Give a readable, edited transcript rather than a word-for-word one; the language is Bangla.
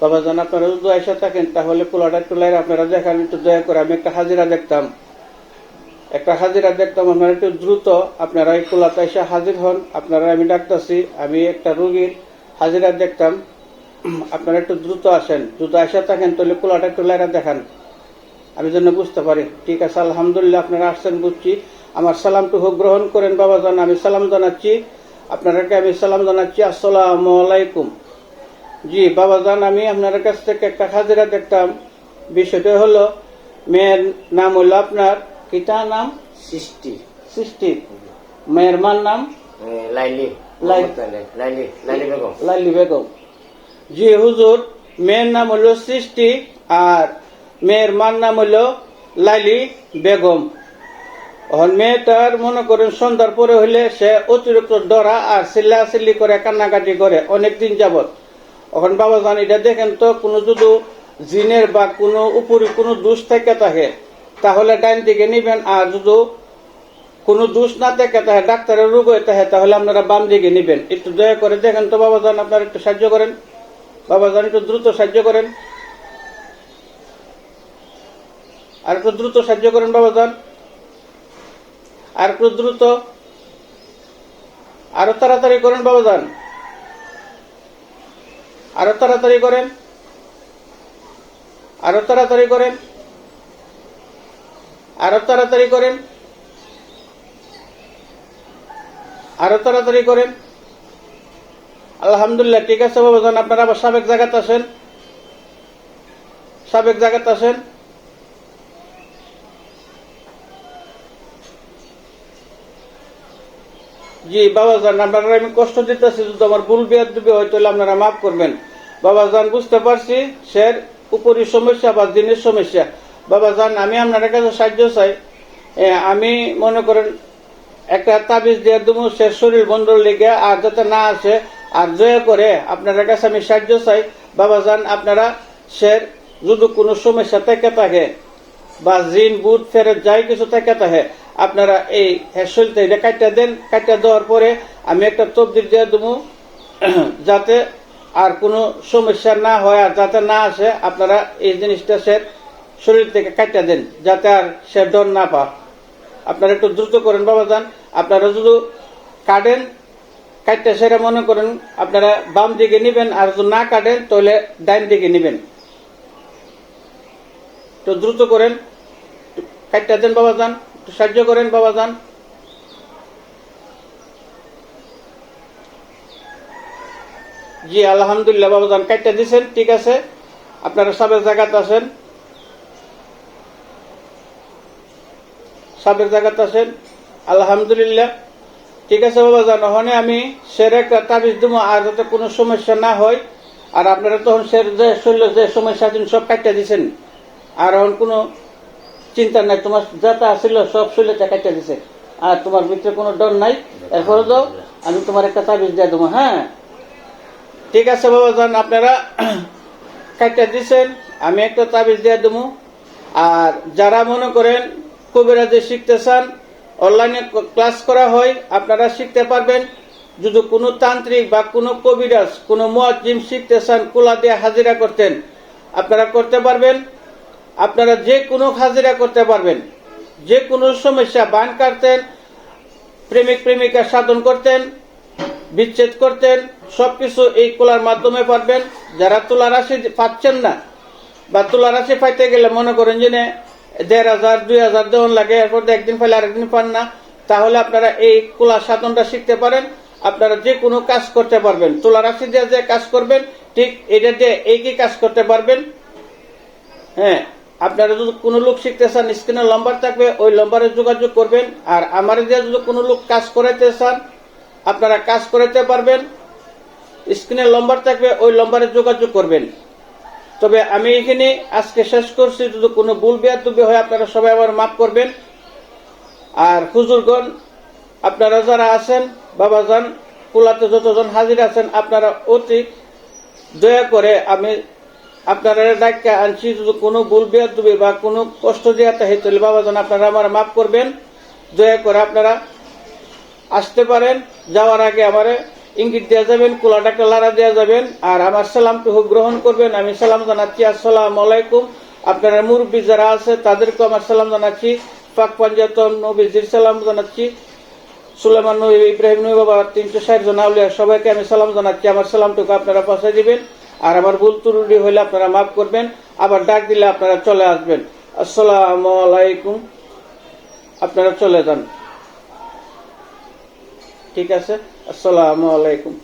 বাবাজান আপনারা যদি এসে থাকেন তাহলে কুলাটা একটু লাইন আপনারা দেখান, একটু দয়া করে। আমি একটা হাজিরা দেখতাম, আপনারা একটু দ্রুত আপনারা এই কুলাতে এসে হাজির হন। আপনারা, আমি ডাকতেছি, আমি একটা রোগীর হাজিরা দেখতাম, আপনারা একটু দ্রুত আসেন। যদি এসে থাকেন তাহলে কুলাটা একটু লাইরা দেখান, আমি যেন বুঝতে পারি। ঠিক আছে, আলহামদুলিল্লাহ আপনারা আসছেন বুঝছি। আমার সালামটুকু গ্রহণ করেন বাবাজান। আমি সালাম জানাচ্ছি আপনাদেরকে, আমি সালাম জানাচ্ছি, আসসালামু আলাইকুম। জি বাবাজান, আমি আপনার কাছ থেকে একটা হাজিরা দেখতাম। বিষয়টা হলো, মেয়ের নাম হলো আপনার কিটা নাম? সৃষ্টি। মেয়ের মার নাম লাইলি বেগম। জি হুজুর, মেয়ের নাম হলো সৃষ্টি আর মেয়ের মার নাম হলো লাইলি বেগম। মেয়েটার মনে করেন সন্ধ্যার পরে হইলে সে অতিরিক্ত ডরা আর চিল্লাচিল্লি করে, কান্নাকাটি করে অনেকদিন যাবত। এখন বাবাজান এটা দেখেন তো, কোনো যদি জিনের বা কোনো উপরে কোনো দোষ থেকে থাকে তাহলে ডাইন দিকে নিবেন, আর যদি কোনো দোষ না থেকে থাকে, ডাক্তারের রোগ হয়ে থাকে, তাহলে আপনারা বাম দিকে নিবেন। একটু দয়া করে দেখেন তো বাবাজান, আপনারা একটু সাহায্য করেন বাবাজান, একটু দ্রুত সাহায্য করেন, আর একটু দ্রুত সাহায্য করেন বাবাজান, আর একটু দ্রুত, আরো তাড়াতাড়ি করেন বাবাজান, আরো তাড়াতাড়ি করেন, আরো তাড়াতাড়ি করেন, আরো তাড়াতাড়ি করেন, আরো তাড়াতাড়ি করেন। আলহামদুলিল্লাহ, ঠিক আছে বাবাজান, আপনারা আবার সাবেক জায়গাতে আসেন, সাবেক জায়গাতে আসেন। জি বাবাজান, আপনারা আমি কষ্ট দিতেছি, যদি আমার ভুল বেয়াদবি হয় তাহলে আপনারা মাফ করবেন বাবাজান। বুঝতে পারছি সের উপরই সমস্যা বা দিনের সমস্যা। বাবাজান, আমি আপনার কাছে সাহায্য চাই। আমি মনে করেন একটা তাবিজ দিয়ে দেবো সে শরীর বন্ধর লেগে, আর যাতে না আসে, আর দয়া করে আপনার কাছে আমি সাহায্য চাই বাবাজান। আপনারা সের যদি কোনো সমস্যা থেকে থাকে বা জিন বুধ ফেরত যাই কিছু থেকে থাকে, আপনারা এই শরীরটা এটা কাটিয়ে দেন। কাটিয়ে দেওয়ার পরে আমি একটা তবদির দিয়ে দেবো, যাতে আর কোনো সমস্যা না হয় আর যাতে না আসে। আপনারা এই জিনিসটা সে শরীর থেকে কাটিয়ে দেন, যাতে আর সে ডর না পা। আপনারা একটু দ্রুত করেন বাবাজান। আপনারা যদি কাটেন, কাটতে সেটা মনে করেন আপনারা বাম দিকে নিবেন, আর যদি না কাটেন তাহলে ডাইন দিকে নিবেন। তো দ্রুত করেন, কাটতে দেন বাবাজান, একটু সাহায্য করেন বাবাজান। জি আলহামদুলিল্লাহ বাবাজান, কাটতে দিচ্ছেন, ঠিক আছে। আপনারা সাবেক জায়গাতে আসেন, সাবেক জায়গাতে আসেন। আলহামদুলিল্লাহ, ঠিক আছে বাবাজান। ওখানে আমি সের একটা তাবিজ দেবো, আর যাতে কোনো সমস্যা না হয়। আর আপনারা তখন সের যে শরীরে যে সমস্যা আছে সব কাটিয়ে দিচ্ছেন, আর এখন কোনো চিন্তা নাই, তোমার যাতা আসছিল সব শরীরে কাটিয়ে দিছে, আর তোমার ভিতরে কোনো ডর নাই। এরপরে তো আমি তোমার একটা তাবিজ দিয়ে দেবো। হ্যাঁ ঠিক আছে বাবাজান, আপনারা কাটিয়ে দিচ্ছেন, আমি একটা তাবিজ দিয়ে দেবো। আর যারা মনে করেন কবিরাজি শিখতে চান, অনলাইনে ক্লাস করা হয়, আপনারা শিখতে পারবেন। যদি কোনো তান্ত্রিক বা কোনো কবিরাজ, কোনো মুয়াজ্জিম শিখতে চান, কুলা দিয়ে হাজিরা করতেন, আপনারা করতে পারবেন। আপনারা যে কোনো হাজিরা করতে পারবেন, যে কোনো সমস্যা, বান কাটতেন, প্রেমিক প্রেমিকা সাধন করতেন, বিচ্ছেদ করতেন, সবকিছু এই কুলার মাধ্যমে পারবেন। যারা তুলা রাশি পাচ্ছেন না, বা তুলা রাশি পাইতে গেলে মনে করেন যে ১,৫০০ ২,০০০ দেওয়ান লাগে, এরপর একদিন পাইলে আরেকদিন পান না, তাহলে আপনারা এই কুলা সাধনটা শিখতে পারেন। আপনারা যে কোনো কাজ করতে পারবেন, তুলা রাশি দিয়ে যে কাজ করবেন ঠিক এটা দিয়ে একই কাজ করতে পারবেন। হ্যাঁ, আপনারা যদি কোনো লোক শিখতে চান, স্ক্রিনে নম্বর থাকবে, ওই নম্বরে যোগাযোগ করবেন। আর আমার দিয়ে যদি কোনো লোক কাজ করাইতে চান, আপনারা কাজ করাইতে পারবেন, স্ক্রিনে নম্বর থাকবে, ওই নম্বরে যোগাযোগ করবেন। তবে আমি এখানে আজকে শেষ করছি, যদি কোনো ভুল বেয়াদবি হয় আপনারা সবাই আমার মাফ করবেন। আর হুজুরগণ আপনারা যারা আছেন, বাবাজান কুলাতে যতজন হাজির আছেন, আপনারা অতি দয়া করে, আমি আপনারা ডাক্কা আনছি, যদি কোনো ভুল বেয়াদবি বা কোনো কষ্ট দেওয়া থাকে তাহলে বাবাজান আপনারা আমার মাফ করবেন। দয়া করে আপনারা আসতে পারেন, যাওয়ার আগে আমারে ইঙ্গিত দেওয়া যাবেন, কোলাটাকে লাড়া দেওয়া যাবেন, আর আমার সালামটুকু গ্রহণ করবেন। আমি সালাম জানাচ্ছি, আসসালামু আলাইকুম। আপনারা মুরব্বী যারা আছে তাদেরকে আমার সালাম জানাচ্ছি, পাক পাঞ্জাতন নবীজির সালাম জানাচ্ছি, সুলাইমান নবী, ইব্রাহিম নবী, বাবা 360 জন আউলিয়া সবাইকে আমি সালাম জানাচ্ছি। আমার সালামটুকু আপনারা পৌঁছে দিবেন, আর আমার ভুল ত্রুটি হইলে আপনারা মাফ করবেন। আবার ডাক দিলে আপনারা চলে আসবেন। আসসালামু আলাইকুম, আপনারা চলে যান। ঠিক আছে, আসসালামু আলাইকুম।